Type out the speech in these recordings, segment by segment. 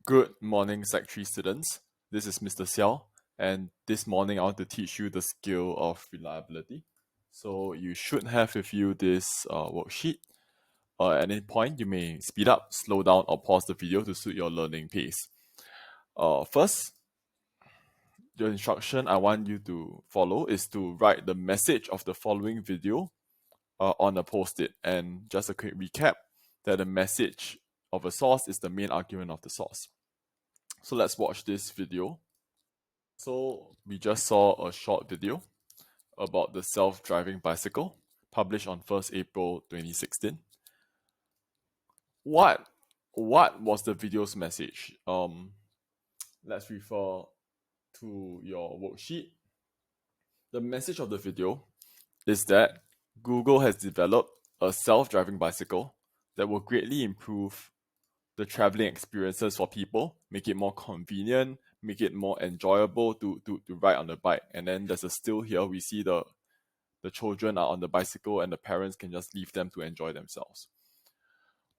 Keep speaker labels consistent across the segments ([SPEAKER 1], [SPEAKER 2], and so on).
[SPEAKER 1] Good morning, Sec 3 students. This is Mr. Seow, and this morning I want to teach you the skill of reliability. So you should have with you this worksheet. At any point, you may speed up, slow down, or pause the video to suit your learning pace. First, the instruction I want you to follow is to write the message of the following video on a post-it. And just a quick recap, that the message of a source is the main argument of the source. So let's watch this video. So we just saw a short video about the self-driving bicycle published on 1st April 2016. What was the video's message? Let's refer to your worksheet. The message of the video is that Google has developed a self-driving bicycle that will greatly improve the traveling experiences for people, make it more convenient, make it more enjoyable to ride on the bike. And then there's a still here, we see the children are on the bicycle and the parents can just leave them to enjoy themselves.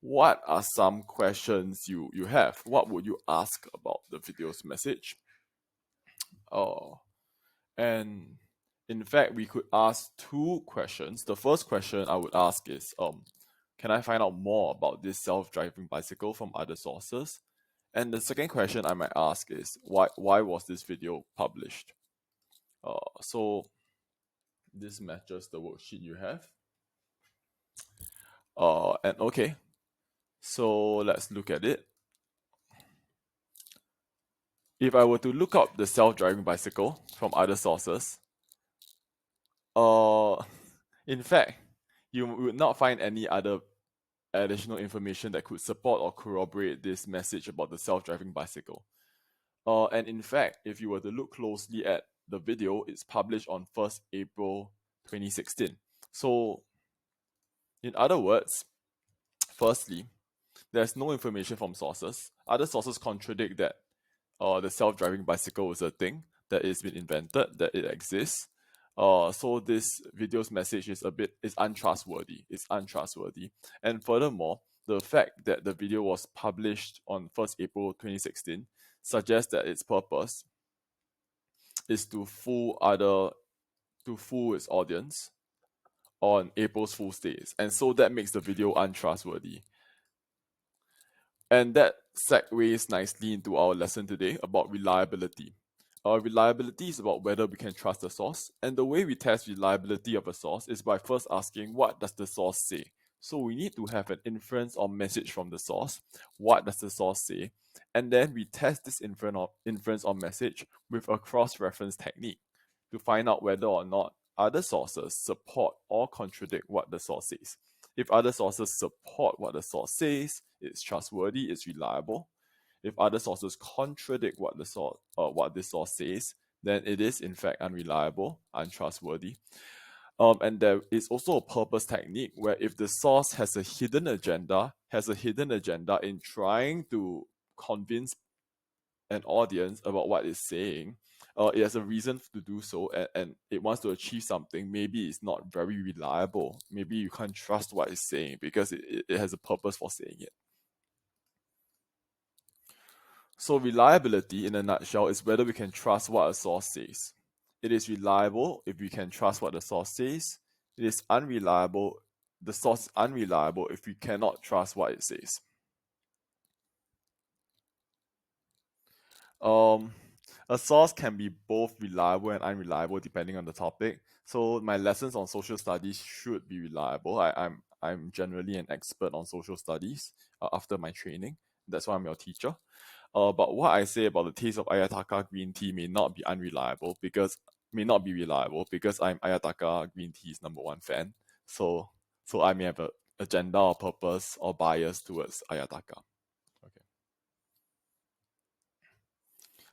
[SPEAKER 1] What are some questions you have? What would you ask about the video's message? And in fact, we could ask two questions. The first question I would ask is, can I find out more about this self-driving bicycle from other sources? And the second question I might ask is, why was this video published? So this matches the worksheet you have. And okay, so let's look at it. If I were to look up the self-driving bicycle from other sources, in fact, you would not find any other additional information that could support or corroborate this message about the self-driving bicycle. And in fact, if you were to look closely at the video, it's published on 1st April 2016. So, in other words, firstly, there's no information from sources. Other sources contradict that the self-driving bicycle is a thing, that it's been invented, that it exists. So this video's message is untrustworthy. It's untrustworthy. And furthermore, the fact that the video was published on 1st April 2016 suggests that its purpose is to fool its audience on April's Fool's Days. And so that makes the video untrustworthy. And that segues nicely into our lesson today about reliability. Reliability is about whether we can trust the source, and the way we test reliability of a source is by first asking, what does the source say? So we need to have an inference or message from the source. What does the source say? And then we test this inference or message with a cross-reference technique to find out whether or not other sources support or contradict what the source says. If other sources support what the source says, it's trustworthy, it's reliable. If other sources contradict what this source says, then it is in fact unreliable, untrustworthy. And there is also a purpose technique where if the source has a hidden agenda in trying to convince an audience about what it's saying, it has a reason to do so, and it wants to achieve something. Maybe it's not very reliable. Maybe you can't trust what it's saying because it has a purpose for saying it. So reliability, in a nutshell, is whether we can trust what a source says. It is reliable if we can trust what the source says. It is unreliable. The source is unreliable if we cannot trust what it says. A source can be both reliable and unreliable depending on the topic. So my lessons on social studies should be reliable. I'm generally an expert on social studies after my training. That's why I'm your teacher. But what I say about the taste of Ayataka green tea may not be reliable because I'm Ayataka green tea's #1 fan. So I may have an agenda or purpose or bias towards Ayataka. Okay.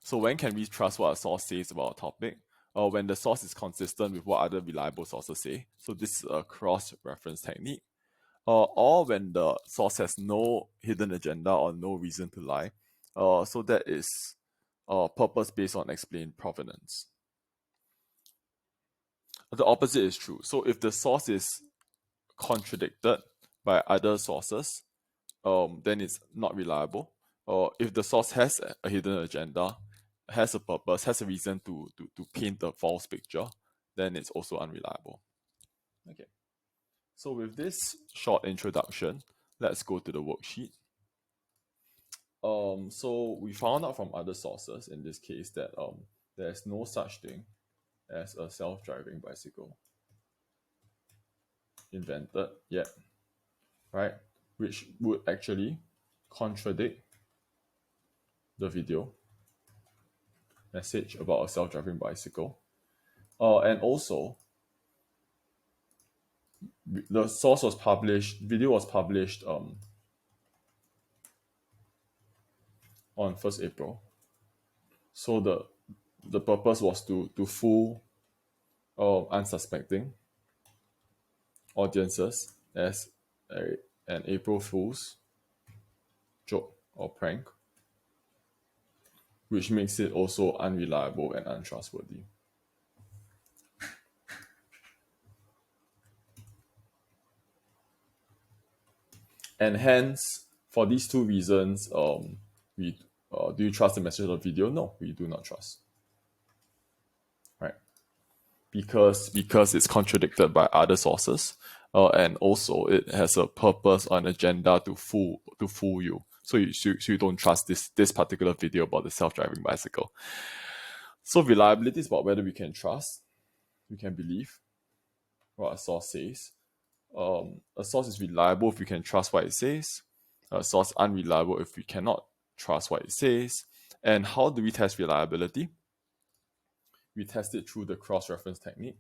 [SPEAKER 1] So when can we trust what a source says about a topic? When the source is consistent with what other reliable sources say. So this is a cross-reference technique. Or when the source has no hidden agenda or no reason to lie. So that is purpose based on explained provenance. The opposite is true. So if the source is contradicted by other sources, then it's not reliable. if the source has a hidden agenda, has a purpose, has a reason to paint a false picture, then it's also unreliable. Okay. So with this short introduction, let's go to the worksheet. So we found out from other sources in this case that there's no such thing as a self-driving bicycle invented yet, right? Which would actually contradict the video message about a self-driving bicycle. And also, the source was published, video was published on 1st April. So the purpose was to fool unsuspecting audiences as an April Fool's joke or prank, which makes it also unreliable and untrustworthy. And hence, for these two reasons, we do you trust the message of the video? No, we do not trust. Right? Because it's contradicted by other sources, and also it has a purpose or an agenda to fool you. So you don't trust this particular video about the self-driving bicycle. So reliability is about whether we can trust, we can believe what a source says. A source is reliable if we can trust what it says. A source unreliable if we cannot trust what it says. And how do we test reliability? We test it through the cross-reference technique.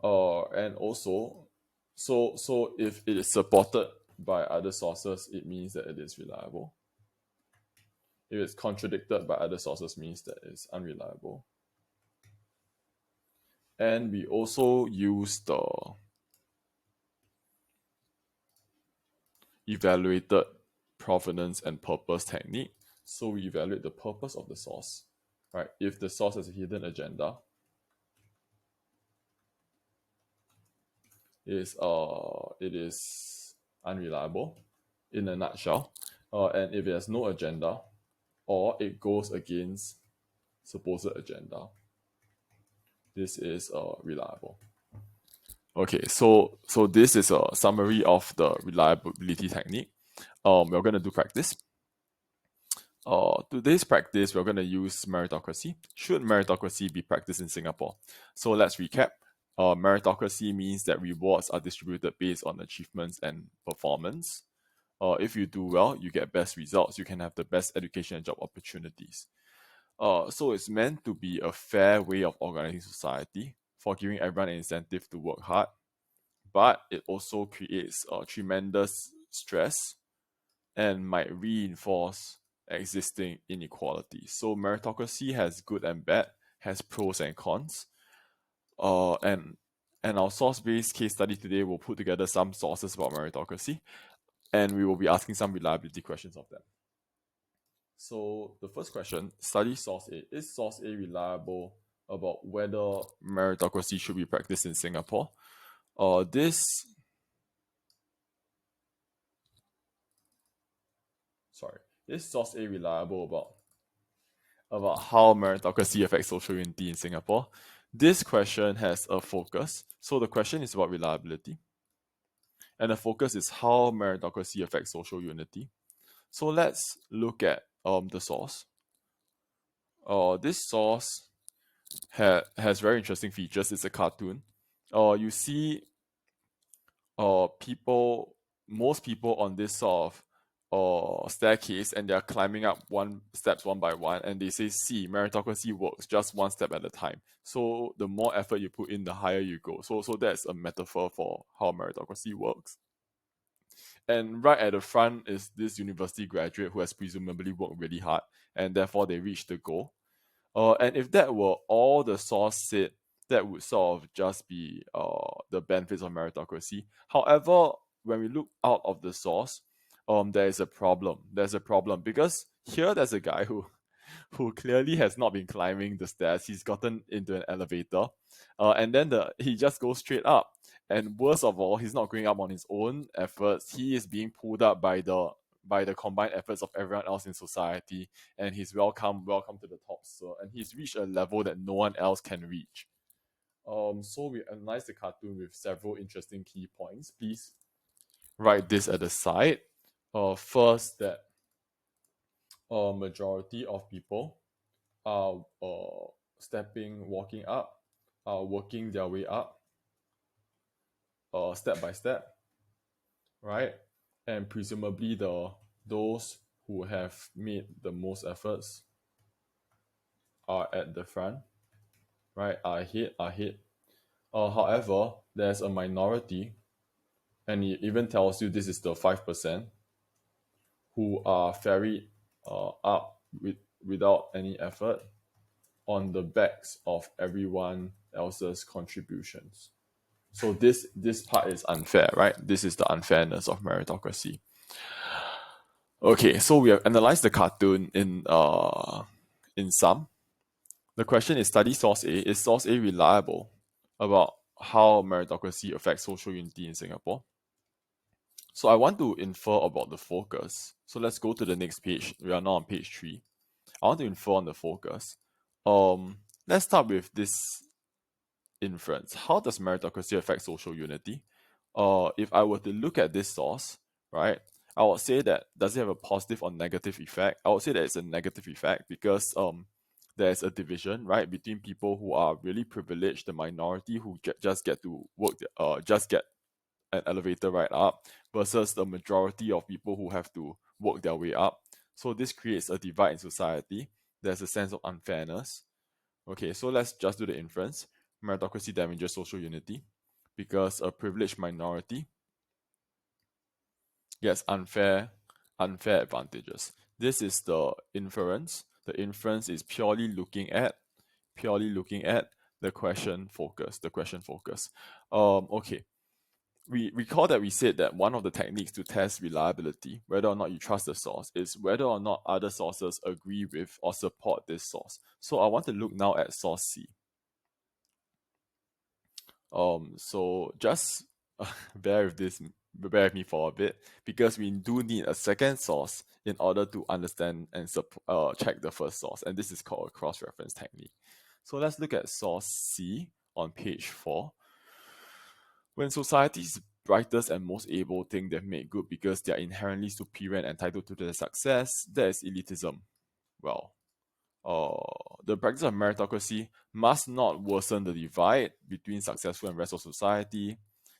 [SPEAKER 1] And also, so if it is supported by other sources, it means that it is reliable. If it's contradicted by other sources, means that it's unreliable. And we also use the evaluated provenance and purpose technique. So we evaluate the purpose of the source, right? If the source has a hidden agenda, it is unreliable in a nutshell. And if it has no agenda, or it goes against supposed agenda, this is reliable. Okay, so this is a summary of the reliability technique. We're going to do practice. Today's practice, we're going to use meritocracy. Should meritocracy be practiced in Singapore? So let's recap. Meritocracy means that rewards are distributed based on achievements and performance. If you do well, you get best results. You can have the best education and job opportunities. So it's meant to be a fair way of organizing society for giving everyone an incentive to work hard, but it also creates tremendous stress and might reinforce existing inequality. So meritocracy has good and bad, has pros and cons. And our source-based case study today will put together some sources about meritocracy, and we will be asking some reliability questions of them. So the first question, study source A. Is source A reliable about whether meritocracy should be practiced in Singapore? Is source A reliable about how meritocracy affects social unity in Singapore? This question has a focus. So the question is about reliability. And the focus is how meritocracy affects social unity. So let's look at the source. This source has very interesting features. It's a cartoon. You see most people on this sort of staircase, and they're climbing up steps one by one, and they say, see, meritocracy works just one step at a time. So the more effort you put in, the higher you go. So that's a metaphor for how meritocracy works. And right at the front is this university graduate who has presumably worked really hard, and therefore they reached the goal. And if that were all the source said, that would sort of just be the benefits of meritocracy. However, when we look out of the source, there is a problem. There's a problem because here there's a guy who who clearly has not been climbing the stairs. He's gotten into an elevator, and then he just goes straight up. And worst of all, he's not going up on his own efforts. He is being pulled up by the combined efforts of everyone else in society, and he's welcome to the top, sir. And he's reached a level that no one else can reach. So we analyzed the cartoon with several interesting key points. Please write this at the side. First, that a majority of people are walking up, working their way up, step by step, right? And presumably those who have made the most efforts are at the front, right? Are ahead. However, there's a minority, and it even tells you this is the 5%, who are ferried up without any effort on the backs of everyone else's contributions. So this part is unfair, right? This is the unfairness of meritocracy. Okay, so we have analyzed the cartoon in sum. The question is, study source A. Is source A reliable about how meritocracy affects social unity in Singapore? So I want to infer about the focus. So let's go to the next page. We are now on page 3. I want to infer on the focus. Let's start with this inference. How does meritocracy affect social unity? If I were to look at this source, right, I would say that does it have a positive or negative effect? I would say that it's a negative effect because there's a division, right, between people who are really privileged, the minority who just get to work, just get an elevator ride up, versus the majority of people who have to work their way up. So this creates a divide in society. There's a sense of unfairness. Okay, so let's just do the inference. Meritocracy damages social unity because a privileged minority gets unfair advantages. This is the inference. The inference is purely looking at the question focus. Okay. We recall that we said that one of the techniques to test reliability, whether or not you trust the source, is whether or not other sources agree with or support this source. So I want to look now at source C. So just bear with me for a bit, because we do need a second source in order to understand and check the first source, and this is called a cross-reference technique. So let's look at source C on page 4. When society's brightest and most able think they've made good because they are inherently superior and entitled to their success, that is elitism. Well, the practice of meritocracy must not worsen the divide between successful and rest of society.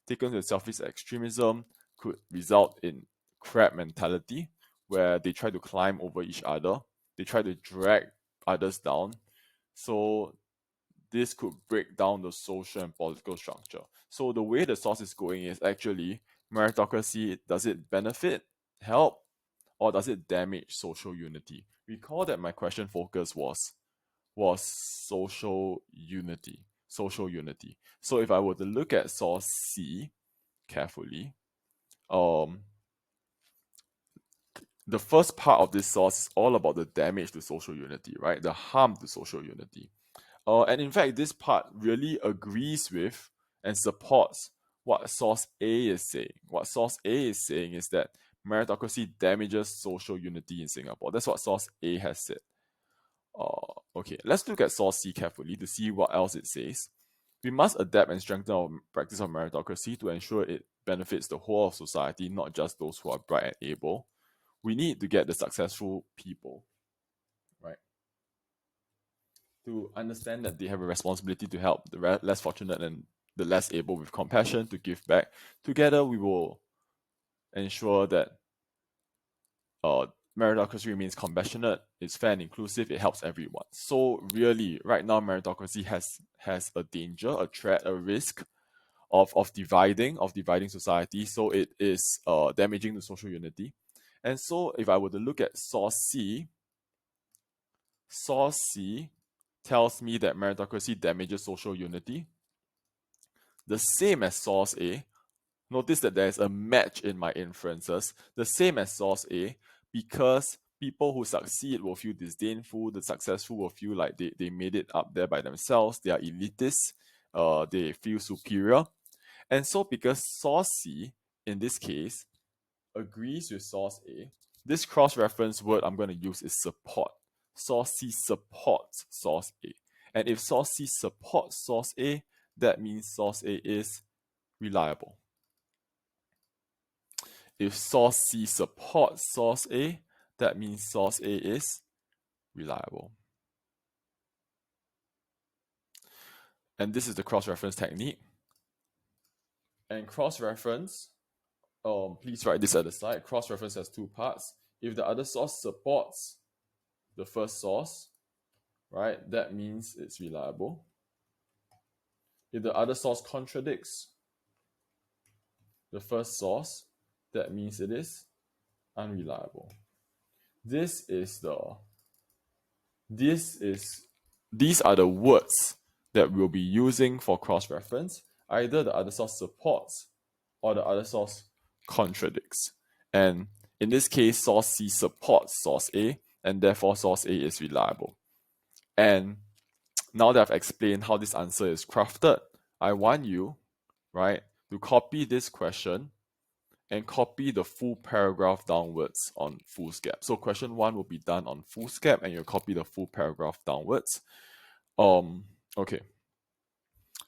[SPEAKER 1] Taken to selfish extremism, could result in crab mentality, where they try to climb over each other, they try to drag others down. So this could break down the social and political structure. So the way the source is going is actually meritocracy, does it benefit, help, or does it damage social unity? Recall that my question focus was social unity. So if I were to look at source C carefully, the first part of this source is all about the damage to social unity, right? The harm to social unity. And in fact, this part really agrees with and supports what source A is saying. What source A is saying is that meritocracy damages social unity in Singapore. That's what source A has said. Okay, let's look at source C carefully to see what else it says. We must adapt and strengthen our practice of meritocracy to ensure it benefits the whole of society, not just those who are bright and able. We need to get the successful people, right, to understand that they have a responsibility to help the less fortunate and the less able with compassion, to give back. Together, we will ensure that meritocracy remains compassionate, it's fair and inclusive, it helps everyone. So really, right now, meritocracy has a danger, a threat, a risk of dividing society. So it is damaging the social unity. And so if I were to look at source C tells me that meritocracy damages social unity. The same as source A. Notice that there's a match in my inferences. The same as source A, because People who succeed will feel disdainful. The successful will feel like they made it up there by themselves. They are elitists. They feel superior. And so because source C, in this case, agrees with source A, this cross-reference word I'm going to use is support. Source C supports source A. And if source C supports source A, that means source A is reliable. If source C supports source A, that means source A is reliable. And this is the cross-reference technique. And cross-reference, please write this at the side. Cross-reference has two parts. If the other source supports the first source, right, that means it's reliable. If the other source contradicts the first source, that means it is unreliable. These are the words that we'll be using for cross-reference. Either the other source supports or the other source contradicts. And in this case, source C supports source A, and therefore source A is reliable. And now that I've explained how this answer is crafted, I want you, right, to copy this question and copy the full paragraph downwards on foolscap. So question 1 will be done on foolscap, and you'll copy the full paragraph downwards. Okay.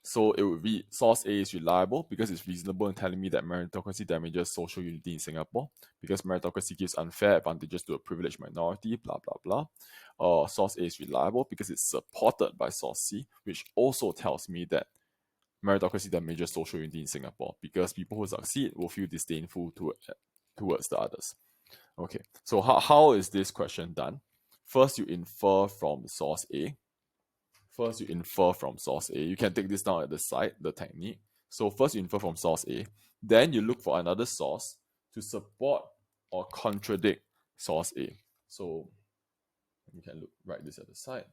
[SPEAKER 1] So it would be source A is reliable because it's reasonable in telling me that meritocracy damages social unity in Singapore, because meritocracy gives unfair advantages to a privileged minority, blah, blah, blah. Source A is reliable because it's supported by source C, which also tells me that meritocracy damages social unity in Singapore, because people who succeed will feel disdainful towards the others. Okay, so how is this question done? First, you infer from source A. You can take this down at the side, the technique. So first you infer from source A. Then you look for another source to support or contradict source A. So you can write this at the side.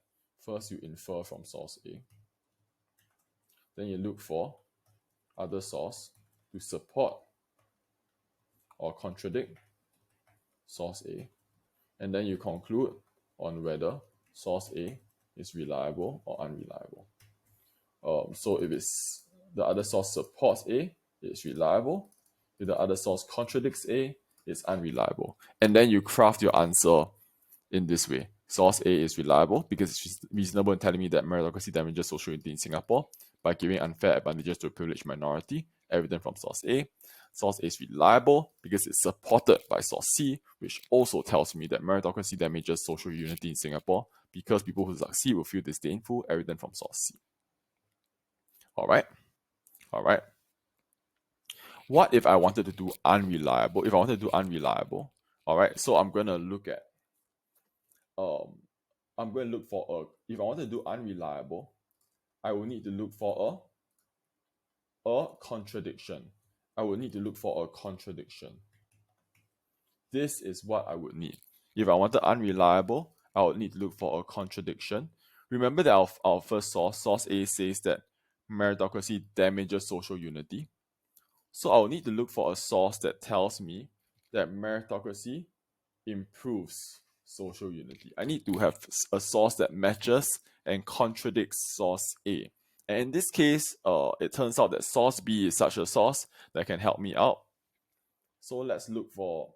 [SPEAKER 1] First you infer from source A. Then you look for other source to support or contradict source A. And then you conclude on whether source A is reliable or unreliable. So if it's the other source supports A, it's reliable. If the other source contradicts A, it's unreliable. And then you craft your answer in this way. Source A is reliable because it's reasonable in telling me that meritocracy damages social unity in Singapore by giving unfair advantages to a privileged minority, evident from source A. Source A is reliable because it's supported by source C, which also tells me that meritocracy damages social unity in Singapore because people who succeed will feel disdainful, evident from source C. All right. What if I wanted to do unreliable? If I wanted to do unreliable, all right, so I'm going to look at, if I want to do unreliable, I will need to look for a contradiction. This is what I would need. If I wanted unreliable, I would need to look for a contradiction. Remember that our first source A, says that meritocracy damages social unity. So I will need to look for a source that tells me that meritocracy improves social unity. I need to have a source that matches and contradicts source A. And in this case, it turns out that source B is such a source that can help me out. So let's look for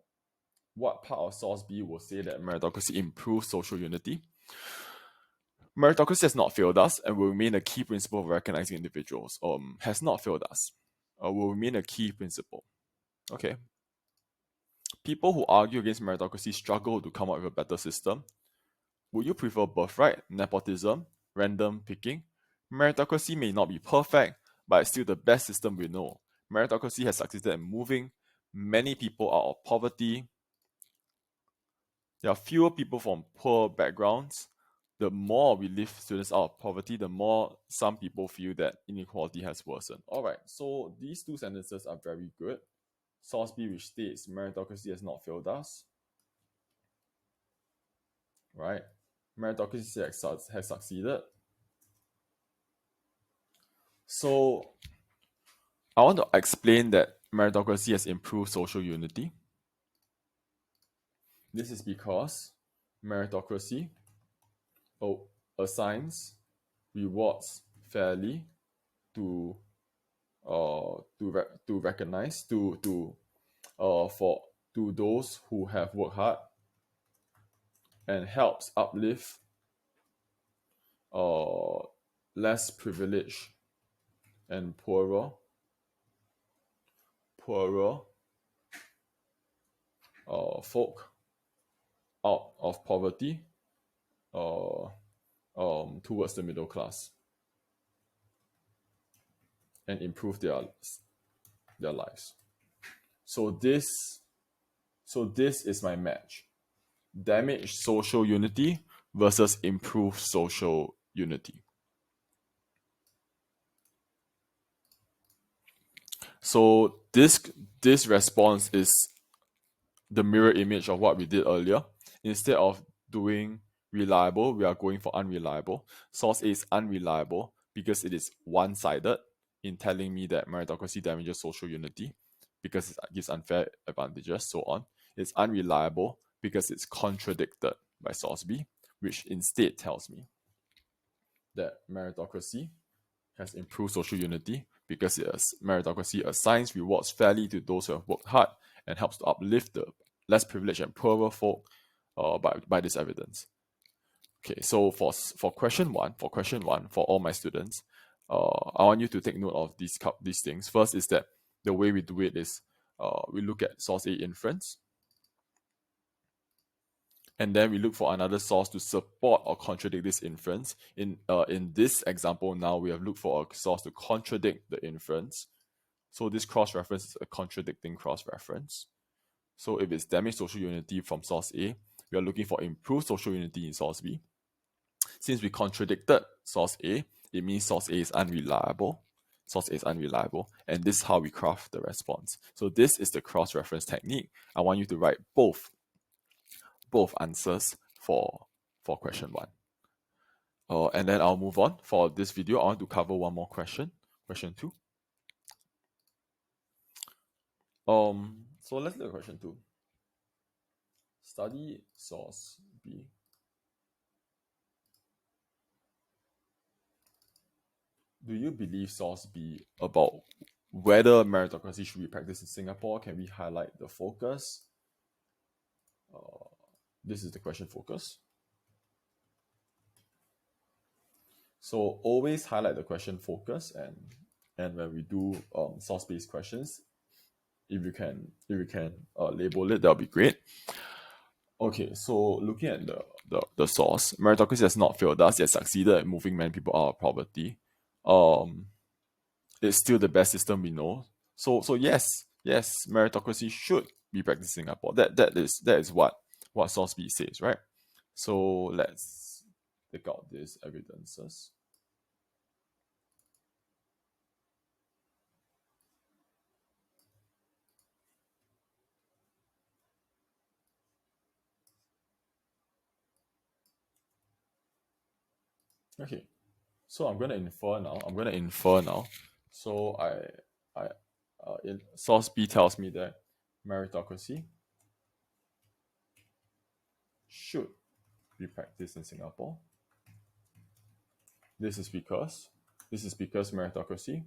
[SPEAKER 1] what part of source B will say that meritocracy improves social unity. Meritocracy has not failed us and will remain a key principle of recognizing individuals. Has not failed us. Will remain a key principle. Okay. People who argue against meritocracy struggle to come up with a better system. Would you prefer birthright, nepotism, random picking? Meritocracy may not be perfect, but it's still the best system we know. Meritocracy has succeeded in moving many people out of poverty. There are fewer people from poor backgrounds. The more we lift students out of poverty, the more some people feel that inequality has worsened. Alright, so these two sentences are very good. Source B, which states meritocracy has not failed us. Right? Meritocracy has succeeded. So I want to explain that meritocracy has improved social unity. This is because meritocracy assigns rewards fairly to to recognize for to those who have worked hard and helps uplift uh, less privileged and poorer folk out of poverty uh, towards the middle class and improve their lives. So this is my match. Damage social unity versus improve social unity. So this response is the mirror image of what we did earlier. Instead of doing reliable, we are going for unreliable. Source A is unreliable because it is one-sided in telling me that meritocracy damages social unity because it gives unfair advantages, so on. It's unreliable because it's contradicted by source B, which instead tells me that meritocracy has improved social unity because meritocracy assigns rewards fairly to those who have worked hard and helps to uplift the less privileged and poorer folk by this evidence. Okay, so for question one, for all my students, I want you to take note of these things. First is that the way we do it is we look at source A inference, and then we look for another source to support or contradict this inference. In this example now, we have looked for a source to contradict the inference. So this cross-reference is a contradicting cross-reference. So if it's damaged social unity from source A, we are looking for improved social unity in source B. Since we contradicted source A, it means source A is unreliable. Source A is unreliable, and this is how we craft the response. So this is the cross-reference technique. I want you to write both answers for question one. And then I'll move on. For this video, I want to cover one more question. Question two. So let's look at question two. Study source B. Do you believe source B about whether meritocracy should be practiced in Singapore? Can we highlight the focus? This is the question focus. So always highlight the question focus, and when we do source-based questions, if you can label it, that'll be great. Okay, so looking at the source, meritocracy has not failed us. It has succeeded at moving many people out of poverty. It's still the best system we know. So yes, meritocracy should be practiced in Singapore. That is what source B says, right? So let's take out these evidences. Okay, so I'm going to infer now. So source B tells me that meritocracy should be practiced in Singapore. This is because meritocracy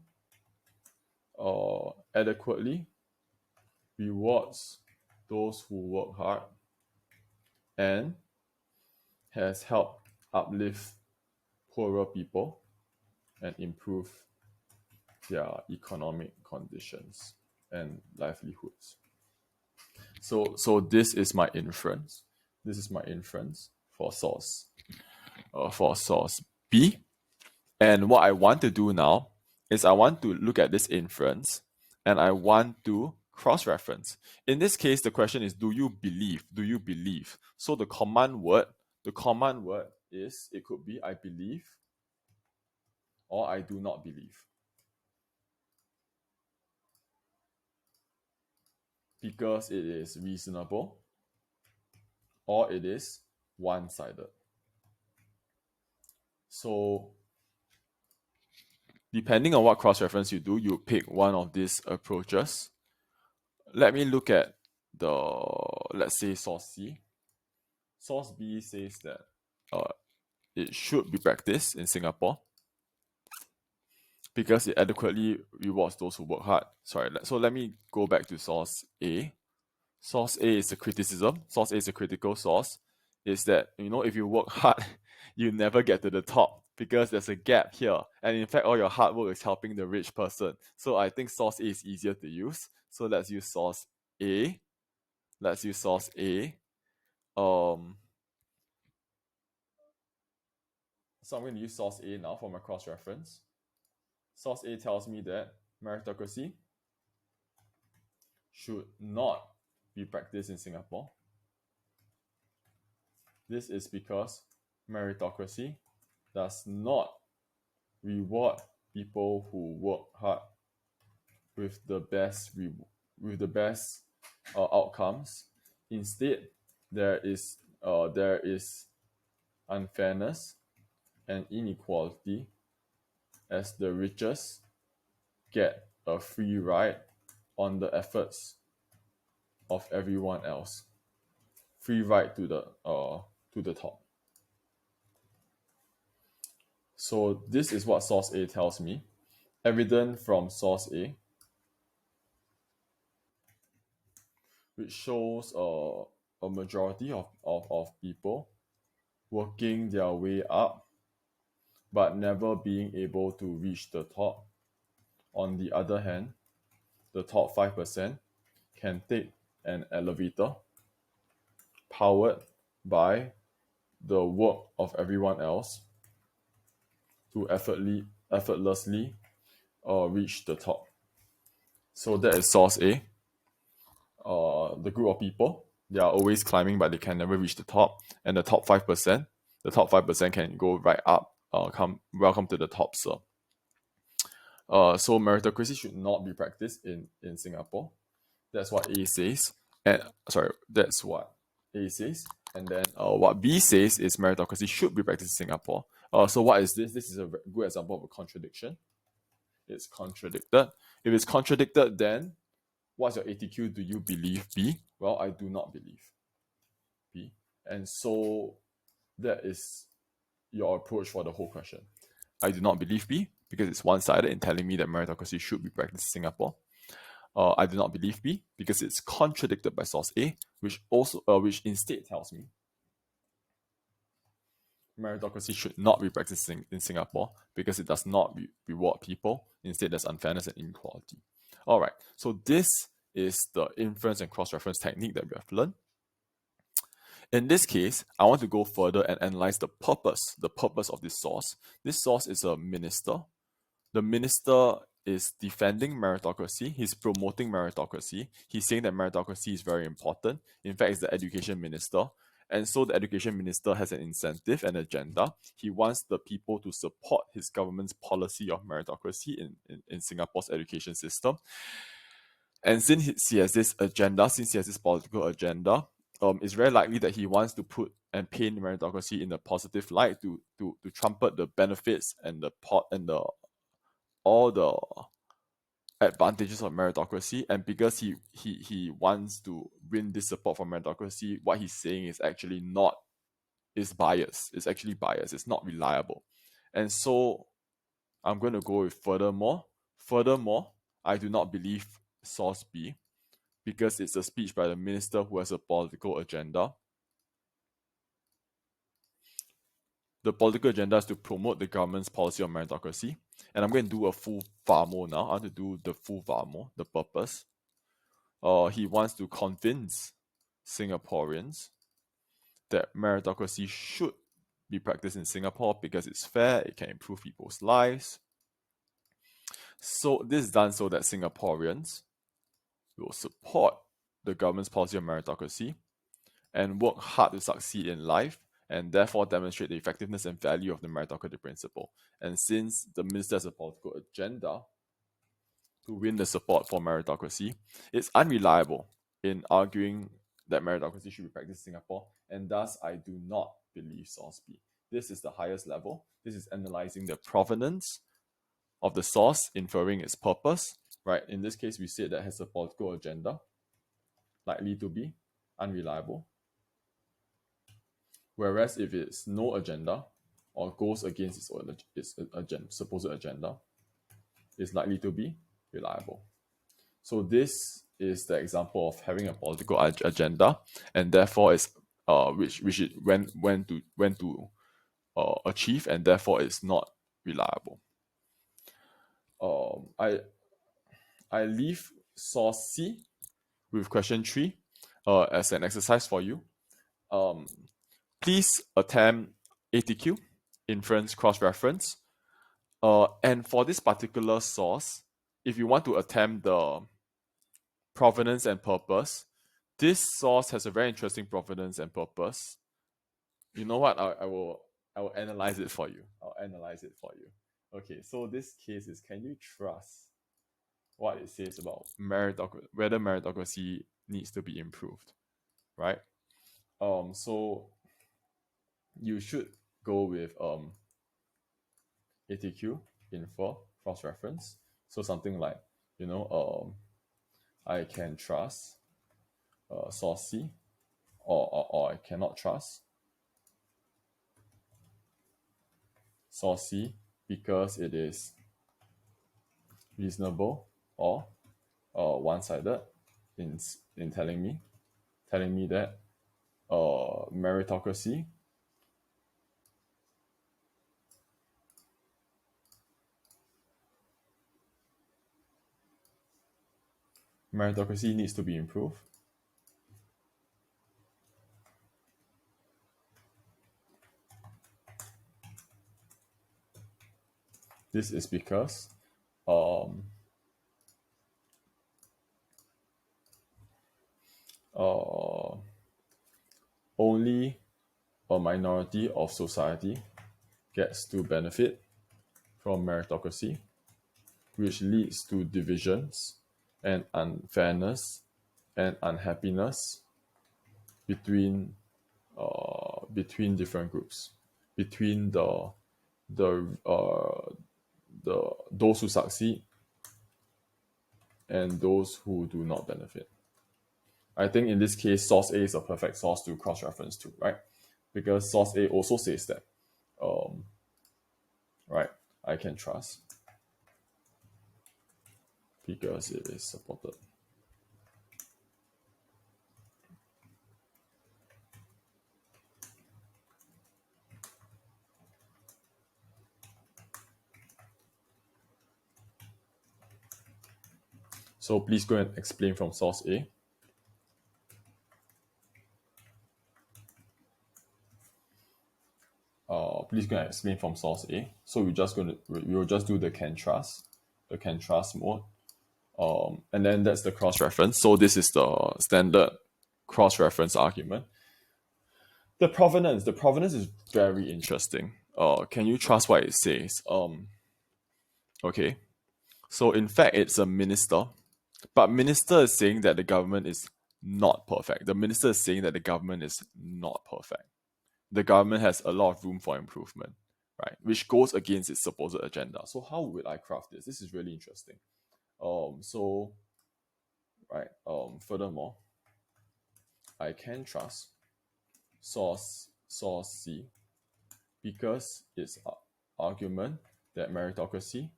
[SPEAKER 1] adequately rewards those who work hard and has helped uplift poorer people and improve their economic conditions and livelihoods. So this is my inference. This is my inference for source B. And what I want to do now is I want to look at this inference and I want to cross-reference. In this case, the question is, do you believe? Do you believe? So the command word is, it could be I believe or I do not believe. Because it is reasonable or it is one-sided. So depending on what cross-reference you do, you pick one of these approaches. Let me look at let's say source C. Source B says that it should be practiced in Singapore because it adequately rewards those who work hard. So let me go back to source A. Source A is a criticism. Source A is a critical source. Is that, if you work hard, you never get to the top because there's a gap here. And in fact, all your hard work is helping the rich person. So I think source A is easier to use. So let's use source A. Let's use source A. So I'm going to use source A now for my cross-reference. Source A tells me that meritocracy should not be practiced in Singapore. This is because meritocracy does not reward people who work hard with the best outcomes. Instead, there is unfairness and inequality as the richest get a free ride on the efforts of everyone else. Free ride to the top. So this is what source A tells me. Evident from source A, which shows a majority of people working their way up but never being able to reach the top. On the other hand, the top 5% can take an elevator powered by the work of everyone else to effortlessly reach the top. So that is source A. The group of people, they are always climbing but they can never reach the top. And the top 5%, can go right up. Welcome to the top, sir. So meritocracy should not be practiced in Singapore. That's what A says. That's what A says. And then what B says is meritocracy should be practiced in Singapore. So what is this? This is a good example of a contradiction. It's contradicted. If it's contradicted, then what's your ATQ? Do you believe B? Well, I do not believe B. And so that is your approach for the whole question. I do not believe B because it's one-sided in telling me that meritocracy should be practiced in Singapore. I do not believe B because it's contradicted by source A, which instead tells me meritocracy should not be practiced in Singapore because it does not reward people. Instead, there's unfairness and inequality. All right, so this is the inference and cross-reference technique that we have learned. In this case, I want to go further and analyze the purpose of this source. This source is a minister. The minister is defending meritocracy. He's promoting meritocracy. He's saying that meritocracy is very important. In fact, it's the education minister. And so the education minister has an incentive and agenda. He wants the people to support his government's policy of meritocracy in Singapore's education system. And since he has this agenda, since he has this political agenda, it's very likely that he wants to put and paint meritocracy in a positive light to trumpet the benefits and all the advantages of meritocracy. And because he wants to win this support for meritocracy, what he's saying is actually biased. It's actually biased. It's not reliable. And so I'm going to go with furthermore. Furthermore, I do not believe source B because it's a speech by the minister who has a political agenda. The political agenda is to promote the government's policy on meritocracy. And I'm going to do a full VAMO now. I want to do the full VAMO, the purpose. He wants to convince Singaporeans that meritocracy should be practiced in Singapore because it's fair, it can improve people's lives. So this is done so that Singaporeans will support the government's policy of meritocracy and work hard to succeed in life and therefore demonstrate the effectiveness and value of the meritocracy principle. And since the minister has a political agenda to win the support for meritocracy, it's unreliable in arguing that meritocracy should be practiced in Singapore, and thus I do not believe source B. This is the highest level. This is analyzing the provenance of the source, inferring its purpose, right? In this case, we said that has a political agenda, likely to be unreliable. Whereas if it's no agenda or goes against its supposed agenda, it's likely to be reliable. So this is the example of having a political agenda, and therefore it's which it when to achieve, and therefore it's not reliable. I leave source C with question 3 as an exercise for you. Please attempt ATQ, inference cross-reference. And for this particular source, if you want to attempt the provenance and purpose, this source has a very interesting provenance and purpose. You know what? I will analyze it for you. Okay, so this case is, can you trust what it says about whether meritocracy needs to be improved, right? So you should go with ATQ, infer, cross-reference. So something like, I can trust source C, or I cannot trust source C because it is reasonable or one-sided in telling me that meritocracy needs to be improved. This is because only a minority of society gets to benefit from meritocracy, which leads to divisions and unfairness and unhappiness between different groups, between the those who succeed and those who do not benefit. I think in this case, source A is a perfect source to cross-reference to, right? Because source A also says that, right, I can trust because it is supported. So please go and explain from source A. Please go and explain from source A. So we will just do the can trust mode. And then that's the cross-reference. So this is the standard cross-reference argument. The provenance is very interesting. Can you trust what it says? Okay. So in fact, it's a minister, but minister is saying that the government is not perfect. The minister is saying that the government is not perfect. The government has a lot of room for improvement, right? Which goes against its supposed agenda. So how would I craft this? This is really interesting. Furthermore, I can trust source C because its argument that meritocracy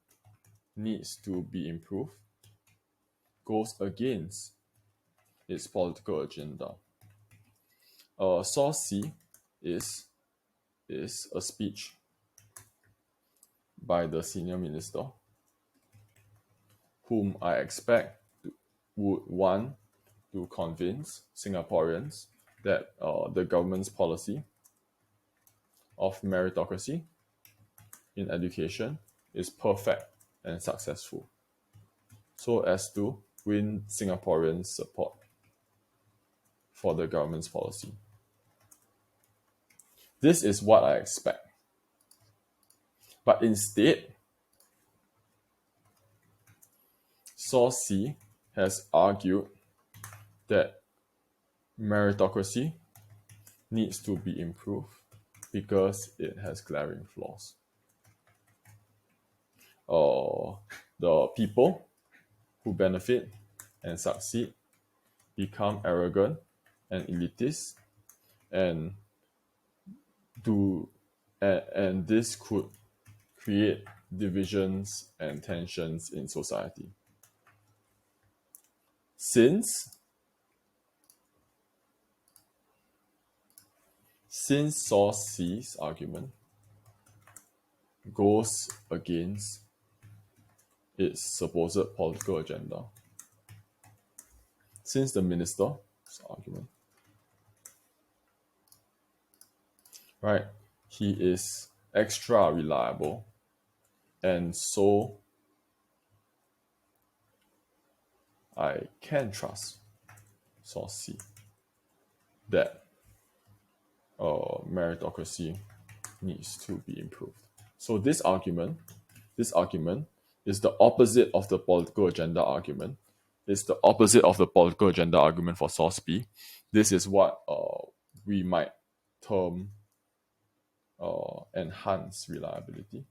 [SPEAKER 1] needs to be improved goes against its political agenda. Source C is a speech by the senior minister, whom I expect would want to convince Singaporeans that the government's policy of meritocracy in education is perfect and successful, so as to win Singaporeans' support for the government's policy. This is what I expect. But instead, source C has argued that meritocracy needs to be improved because it has glaring flaws. The people who benefit and succeed become arrogant and elitist, and and this could create divisions and tensions in society. Since source C's argument goes against its supposed political agenda, since the minister's argument, right, he is extra reliable, and so I can trust source C that meritocracy needs to be improved. So this argument is the opposite of the political agenda argument. It's the opposite of the political agenda argument for source B. This is what we might term enhanced reliability,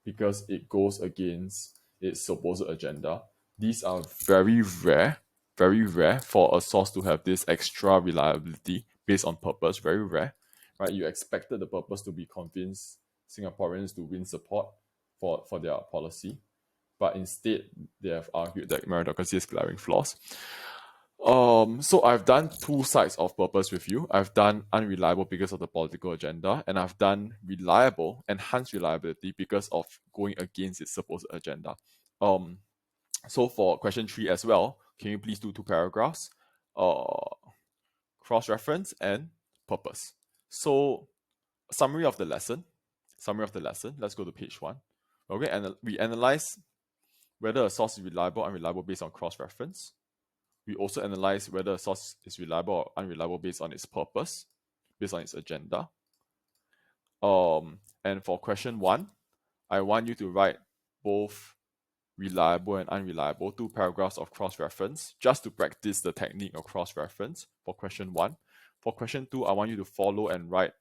[SPEAKER 1] because it goes against its supposed agenda. These are very rare for a source to have this extra reliability based on purpose, very rare, right? You expected the purpose to be convince Singaporeans to win support for their policy, but instead they have argued that meritocracy is glaring flaws. So I've done two sides of purpose with you. I've done unreliable because of the political agenda, and I've done reliable, enhanced reliability because of going against its supposed agenda. So for question 3 as well, can you please do 2 paragraphs? Cross-reference and purpose. So summary of the lesson. Let's go to page 1. Okay, and we analyze whether a source is reliable or unreliable based on cross-reference. We also analyze whether a source is reliable or unreliable based on its purpose, based on its agenda. And for question 1, I want you to write both reliable and unreliable, 2 paragraphs of cross-reference, just to practice the technique of cross-reference for question 1. For question 2, I want you to follow and write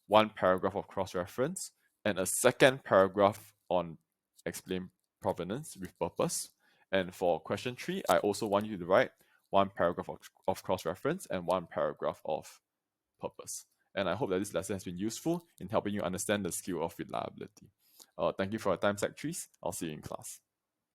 [SPEAKER 1] 1 paragraph of cross-reference and a second paragraph on explain provenance with purpose. And for question 3, I also want you to write 1 paragraph of cross-reference and 1 paragraph of purpose. And I hope that this lesson has been useful in helping you understand the skill of reliability. Thank you for your time, Sec 3s. I'll see you in class.